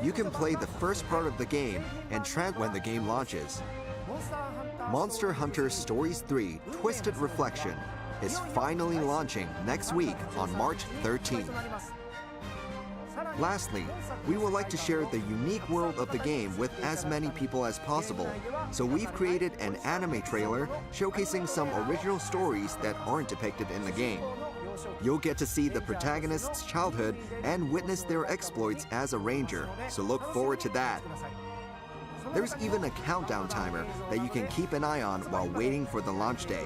You can play the first part of the game and when the game launches. Monster Hunter Stories 3 Twisted Reflection is finally launching next week on March 13th. Lastly, we would like to share the unique world of the game with as many people as possible, so we've created an anime trailer showcasing some original stories that aren't depicted in the game. You'll get to see the protagonist's childhood and witness their exploits as a ranger, so look forward to that. There's even a countdown timer that you can keep an eye on while waiting for the launch day.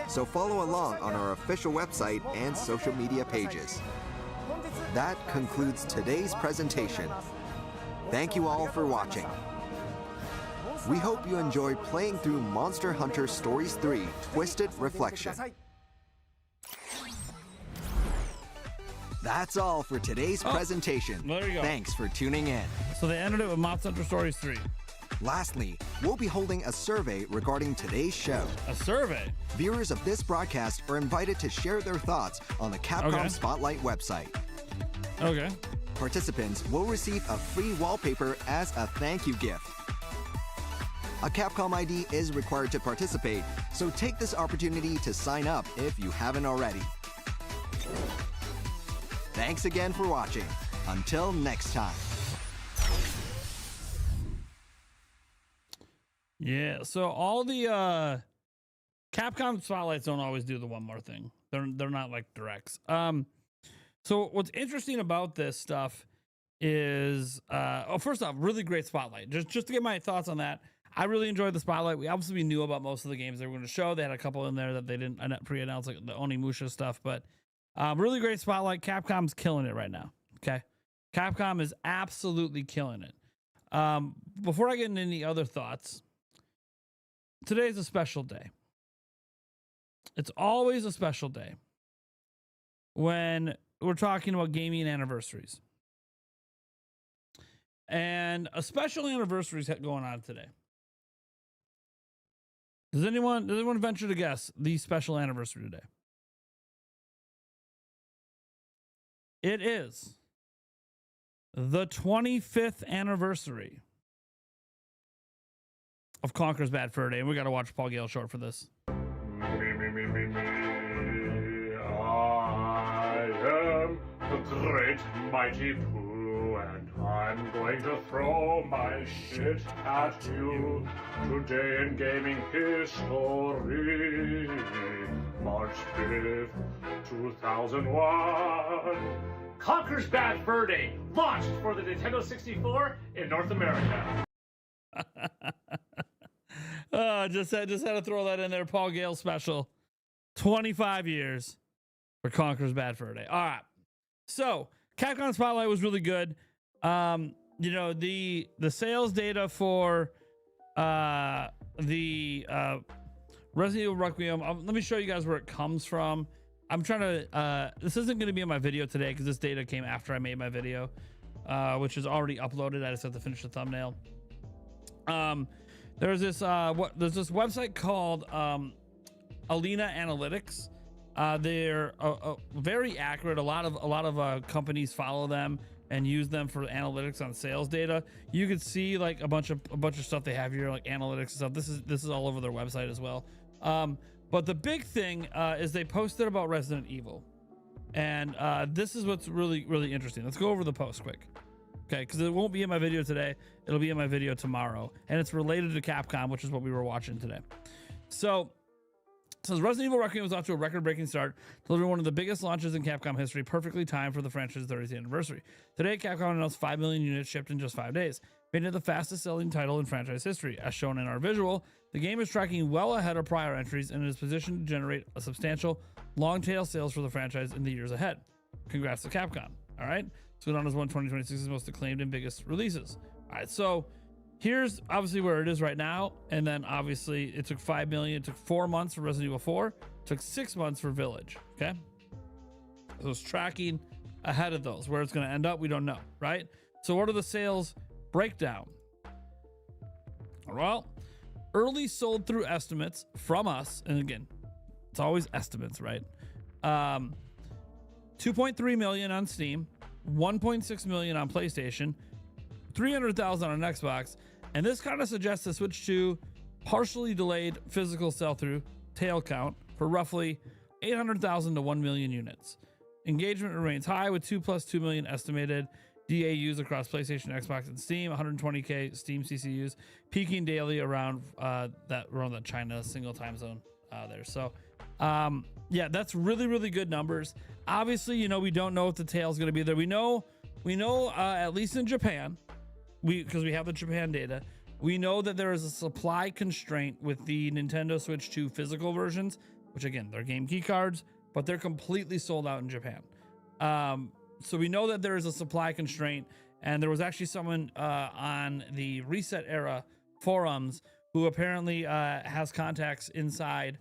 So follow along on our official website and social media pages. That concludes today's presentation. Thank you all for watching. We hope you enjoy playing through Monster Hunter Stories 3 Twisted Reflection. That's all for today's presentation. There you go. Thanks for tuning in. So they ended it with Monster Hunter Stories 3. Lastly, we'll be holding a survey regarding today's show. A survey? Viewers of this broadcast are invited to share their thoughts on the Capcom Spotlight website. Okay. Participants will receive a free wallpaper as a thank you gift. A Capcom ID is required to participate, so take this opportunity to sign up if you haven't already. Thanks again for watching. Until next time. Yeah, so all the Capcom spotlights don't always do the one more thing. They're not like directs. So what's interesting about this stuff is first off, really great spotlight. Just to get my thoughts on that. I really enjoyed the spotlight. We obviously knew about most of the games they were going to show. They had a couple in there that they didn't pre-announce, like the Onimusha stuff, but really great spotlight. Capcom's killing it right now. Okay. Capcom is absolutely killing it. Before I get into any other thoughts, today's a special day. It's always a special day when we're talking about gaming anniversaries. And a special anniversary is going on today. Does anyone venture to guess the special anniversary today? It is the 25th anniversary of Conker's Bad Fur Day, and we got to watch Paul Gale short for this. I am the great mighty Pooh, and I'm going to throw my shit at you today in gaming history. March 5th, 2001. Conker's Bad Fur Day, launched for the Nintendo 64 in North America. Just had to throw that in there. Paul Gale special. 25 years for Conker's Bad Fur Day. All right. So Capcom Spotlight was really good. You know, the sales data for the Resident Evil Requiem. Let me show you guys where it comes from. I'm trying to, this isn't going to be in my video today because this data came after I made my video, which is already uploaded. I just have to finish the thumbnail. There's this website called Alina Analytics. They're very accurate. A lot of companies follow them and use them for analytics on sales data. You could see like a bunch of stuff they have here, like analytics and stuff. This is all over their website as well. But the big thing is they posted about Resident Evil, and this is what's really interesting. Let's go over the post quick. Okay, because it won't be in my video today. It'll be in my video tomorrow. And it's related to Capcom, which is what we were watching today. So, it says Resident Evil Requiem was off to a record-breaking start, delivering one of the biggest launches in Capcom history, perfectly timed for the franchise's 30th anniversary. Today, Capcom announced 5 million units shipped in just 5 days, making it the fastest-selling title in franchise history. As shown in our visual, the game is tracking well ahead of prior entries and is positioned to generate a substantial long-tail sales for the franchise in the years ahead. Congrats to Capcom. All right? It's going on as one of 2026's most acclaimed and biggest releases. All right, so here's obviously where it is right now, and then obviously it took 5 million. It took 4 months for Resident Evil 4. It took 6 months for Village. Okay, so it's tracking ahead of those. Where it's going to end up, we don't know, right? So what are the sales breakdown? Well, early sold through estimates from us, and again, it's always estimates, right? 2.3 million on Steam. 1.6 million on PlayStation, 300,000 on Xbox, and this kind of suggests the Switch 2 partially delayed physical sell-through tail count for roughly 800,000 to 1 million units. Engagement remains high with 2 + 2 million estimated DAUs across PlayStation, Xbox, and Steam. 120k Steam CCUs, peaking daily around the China single time zone there. So, yeah, that's really good numbers. Obviously, you know, we don't know if the tail is going to be there. We know at least in Japan, because we have the Japan data, we know that there is a supply constraint with the Nintendo Switch 2 physical versions, which again, they're game key cards, but they're completely sold out in Japan. So we know that there is a supply constraint, and there was actually someone on the Reset Era forums who apparently has contacts inside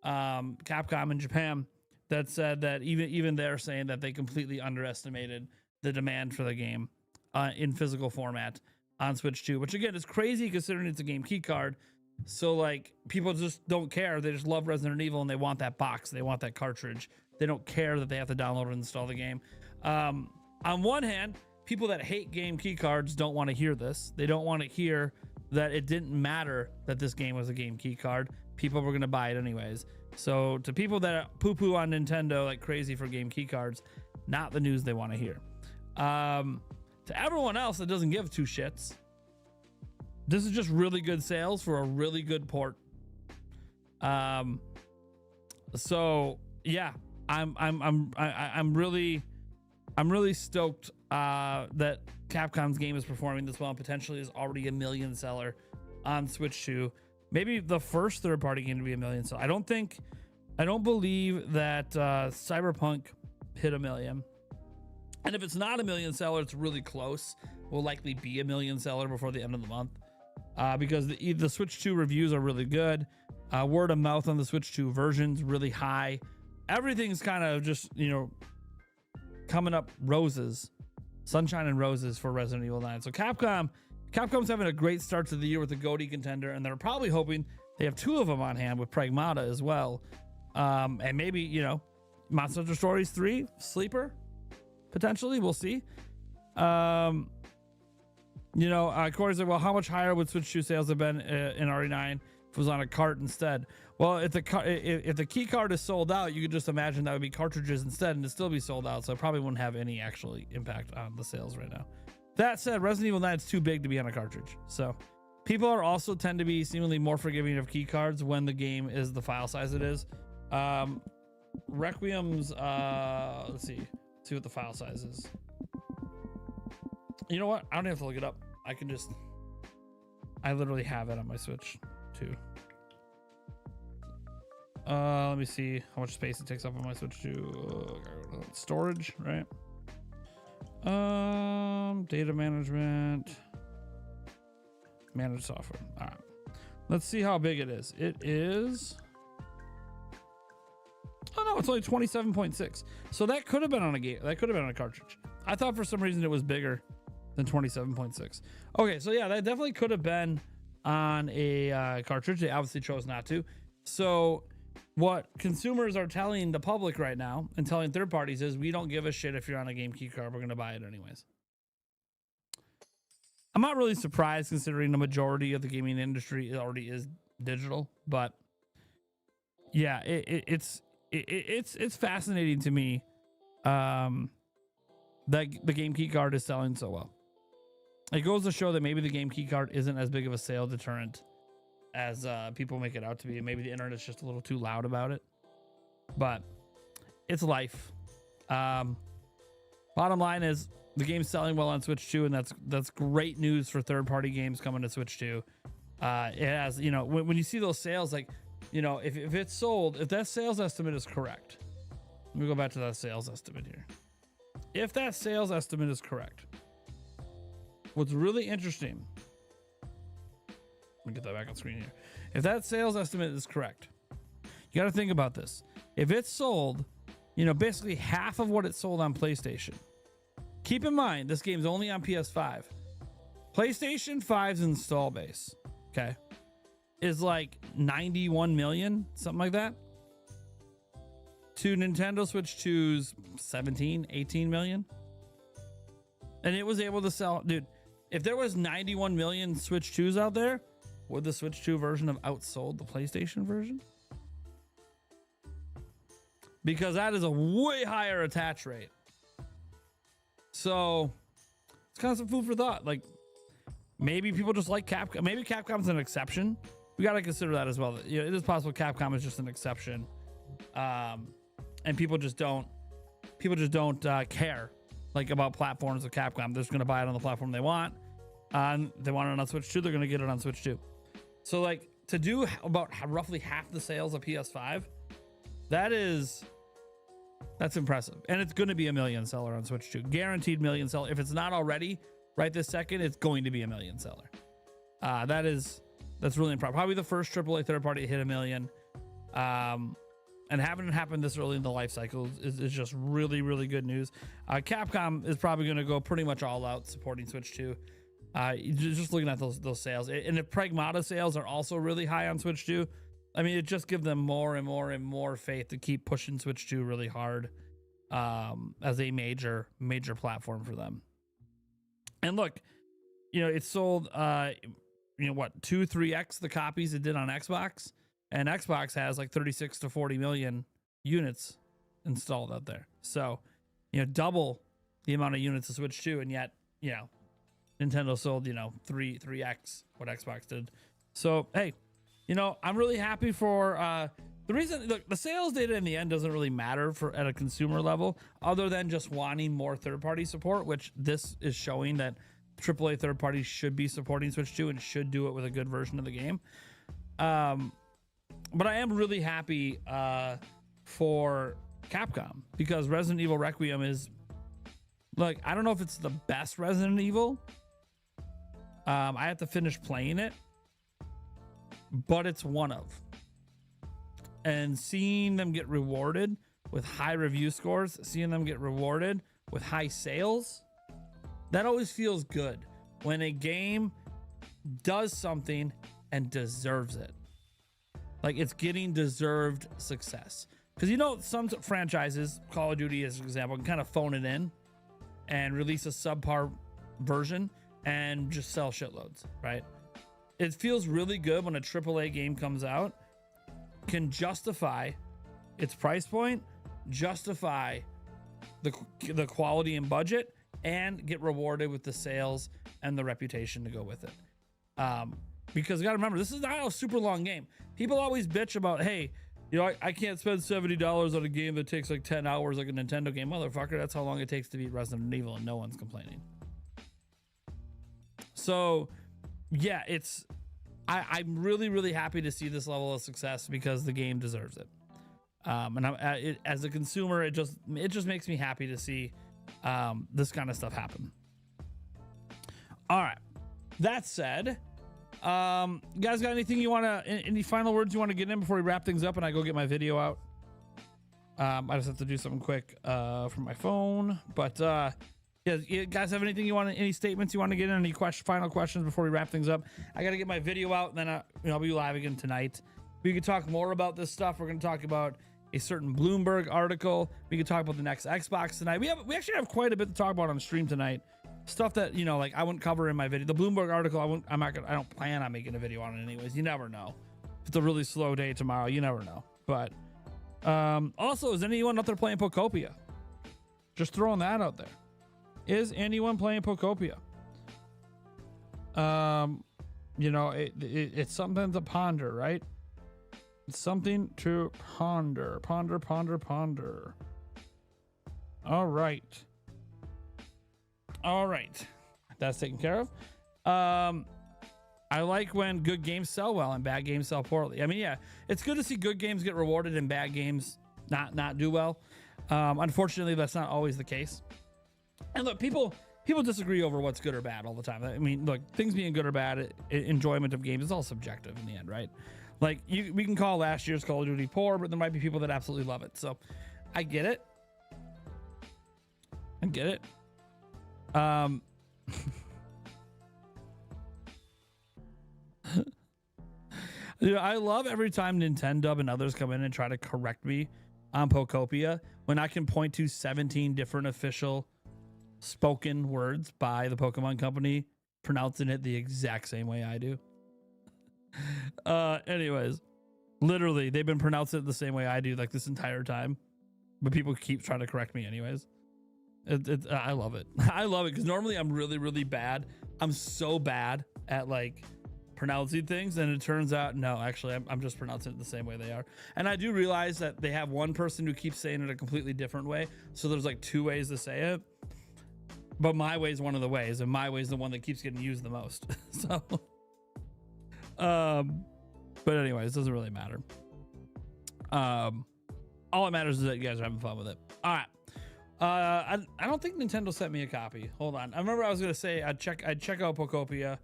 Capcom in Japan that said that even they're saying that they completely underestimated the demand for the game in physical format on Switch 2, which again is crazy considering it's a game key card. So like people just don't care. They just love Resident Evil and they want that box. They want that cartridge. They don't care that they have to download and install the game. On one hand, people that hate game key cards don't want to hear this. They don't want to hear that it didn't matter that this game was a game key card. People were going to buy it anyways. So to people that poo-poo on Nintendo like crazy for game key cards, not the news they want to hear. To everyone else that doesn't give two shits, this is just really good sales for a really good port. So yeah, I'm really stoked that Capcom's game is performing this well and potentially is already a million seller on Switch 2. Maybe the first third-party game to be a million seller. I don't believe that Cyberpunk hit 1 million. And if it's not a million seller, it's really close. Will likely be a million seller before the end of the month, because the Switch 2 reviews are really good. Word of mouth on the Switch 2 version's really high. Everything's kind of just, you know, coming up roses, sunshine and roses for Resident Evil 9. So Capcom's having a great start to the year with a GOTY contender, and they're probably hoping they have 2 of them on hand with Pragmata as well. And maybe, you know, Monster Hunter Stories 3 sleeper potentially, we'll see. You know, Corey said, well, how much higher would Switch 2 sales have been in RE9 if it was on a cart instead? Well, if the key card is sold out, you could just imagine that would be cartridges instead, and it'd still be sold out, so it probably wouldn't have any actually impact on the sales right now. That said, Resident Evil 9 is too big to be on a cartridge, so people are also tend to be seemingly more forgiving of key cards when the game is the file size it is. Requiem's let's see what the file size is. You know what? I don't have to look it up. I literally have it on my Switch too. Let me see how much space it takes up on my Switch too. Storage, right? Data management, manage software. All right, let's see how big it is. It is, oh no, it's only 27.6. So that could have been on a game. That could have been on a cartridge. I thought for some reason it was bigger than 27.6. Okay, so yeah, that definitely could have been on a cartridge. They obviously chose not to. So what consumers are telling the public right now and telling third parties is, we don't give a shit if you're on a game key card. We're going to buy it anyways. I'm not really surprised considering the majority of the gaming industry already is digital, but yeah, it's fascinating to me that the game key card is selling so well. It goes to show that maybe the game key card isn't as big of a sale deterrent as people make it out to be, and maybe the internet's just a little too loud about it, but it's life. Bottom line is the game's selling well on Switch 2, and that's great news for third-party games coming to Switch 2. It has, you know, when you see those sales, like, you know, if it's sold, if that sales estimate is correct, let me go back to that sales estimate here. If that sales estimate is correct, what's really interesting, let me get that back on screen here. If that sales estimate is correct, you got to think about this. If it's sold, you know, basically half of what it sold on PlayStation. Keep in mind, this game's only on PS5. PlayStation 5's install base, okay, is like 91 million, something like that. To Nintendo Switch 2's 17, 18 million. And it was able to sell, dude, if there was 91 million Switch 2s out there, would the Switch 2 version have outsold the PlayStation version? Because that is a way higher attach rate. So it's kind of some food for thought. Like, maybe people just like Capcom. Maybe Capcom's an exception. We got to consider that as well. You know, it is possible Capcom is just an exception, and people just don't care like about platforms of Capcom. They're just gonna buy it on the platform they want. They want it on Switch 2. They're gonna get it on Switch 2. So like, to do about roughly half the sales of PS5, that's impressive. And it's going to be a million seller on Switch 2. Guaranteed million seller. If it's not already right this second, it's going to be a million seller. That's really impressive. Probably the first AAA third party to hit 1 million. And having it happen this early in the life cycle is just really, really good news. Capcom is probably going to go pretty much all out supporting Switch 2. Just looking at those sales. And if Pragmata sales are also really high on Switch 2, I mean, it just gives them more and more and more faith to keep pushing Switch 2 really hard as a major platform for them. And look, you know, it's sold, what, 2-3x the copies it did on Xbox, and Xbox has like 36 to 40 million units installed out there. So, double the amount of units of Switch 2, and yet, Nintendo sold, 3x what Xbox did. So, hey, I'm really happy for the reason. Look, the sales data in the end doesn't really matter at a consumer level, other than just wanting more third-party support, which this is showing that AAA third parties should be supporting Switch 2 and should do it with a good version of the game. But I am really happy for Capcom, because Resident Evil Requiem is, like, I don't know if it's the best Resident Evil. I have to finish playing it, but it's one of. And seeing them get rewarded with high review scores, seeing them get rewarded with high sales, that always feels good when a game does something and deserves it. Like, it's getting deserved success. Because some franchises, Call of Duty as an example, can kind of phone it in and release a subpar version and just sell shitloads, right? It feels really good when a AAA game comes out, can justify its price point, justify the quality and budget, and get rewarded with the sales and the reputation to go with it. Because you gotta remember, this is not a super long game. People always bitch about, hey, I can't spend $70 on a game that takes like 10 hours like a Nintendo game. Motherfucker, that's how long it takes to beat Resident Evil, and no one's complaining. So, yeah, I'm really, really happy to see this level of success, because the game deserves it. And as a consumer, it just makes me happy to see this kind of stuff happen. All right. That said, you guys got anything you want to, any final words you want to get in before we wrap things up and I go get my video out? I just have to do something quick from my phone, but yeah, you guys have anything any statements you want to get in, any final questions before we wrap things up? I got to get my video out, and then I'll be live again tonight. We could talk more about this stuff. We're going to talk about a certain Bloomberg article. We could talk about the next Xbox tonight. We actually have quite a bit to talk about on stream tonight. Stuff that, like, I wouldn't cover in my video. The Bloomberg article, I don't plan on making a video on it anyways. You never know. If it's a really slow day tomorrow, you never know. But also, is anyone out there playing Pokopia? Just throwing that out there. Is anyone playing Pokopia? It's something to ponder, right? It's something to ponder. Ponder. All right. That's taken care of. I like when good games sell well and bad games sell poorly. I mean, yeah, it's good to see good games get rewarded and bad games not do well. Unfortunately, that's not always the case. And look, people disagree over what's good or bad all the time. I mean, look, things being good or bad, enjoyment of games is all subjective in the end, right? Like, we can call last year's Call of Duty poor, but there might be people that absolutely love it. So I get it. I love every time Nintendo and others come in and try to correct me on Pokopia when I can point to 17 different official spoken words by the Pokemon Company pronouncing it the exact same way I do. Anyways, literally, they've been pronouncing it the same way I do like this entire time, but people keep trying to correct me anyways. I love it. I love it because normally I'm really, really bad. I'm so bad at like pronouncing things, and it turns out no, actually I'm just pronouncing it the same way they are. And I do realize that they have one person who keeps saying it a completely different way, so there's like two ways to say it, but my way is one of the ways, and my way is the one that keeps getting used the most. So but anyways, it doesn't really matter. All that matters is that you guys are having fun with it. All right. I don't think Nintendo sent me a copy. Hold on. I remember I was gonna say I'd check out Pokopia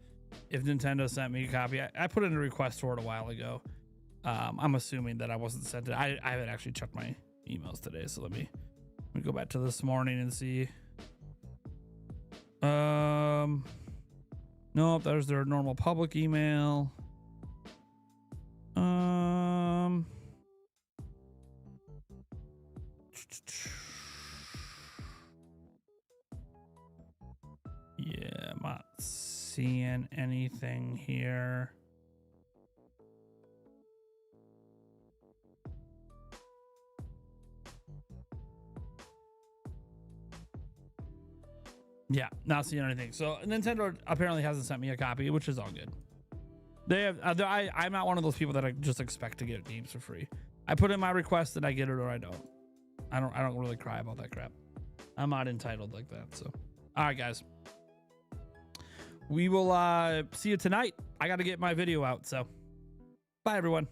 if Nintendo sent me a copy. I put in a request for it a while ago. I'm assuming that I wasn't sent it. I haven't actually checked my emails today, so let me go back to this morning and see. Nope, there's their normal public email. Yeah, let's seeing anything here. Yeah, not seeing anything. So Nintendo apparently hasn't sent me a copy, which is all good. They have. I'm not one of those people that I just expect to get games for free. I put in my request and I get it or I don't. I don't really cry about that crap. I'm not entitled like that. So, all right, guys. We will see you tonight. I got to get my video out. So, bye everyone.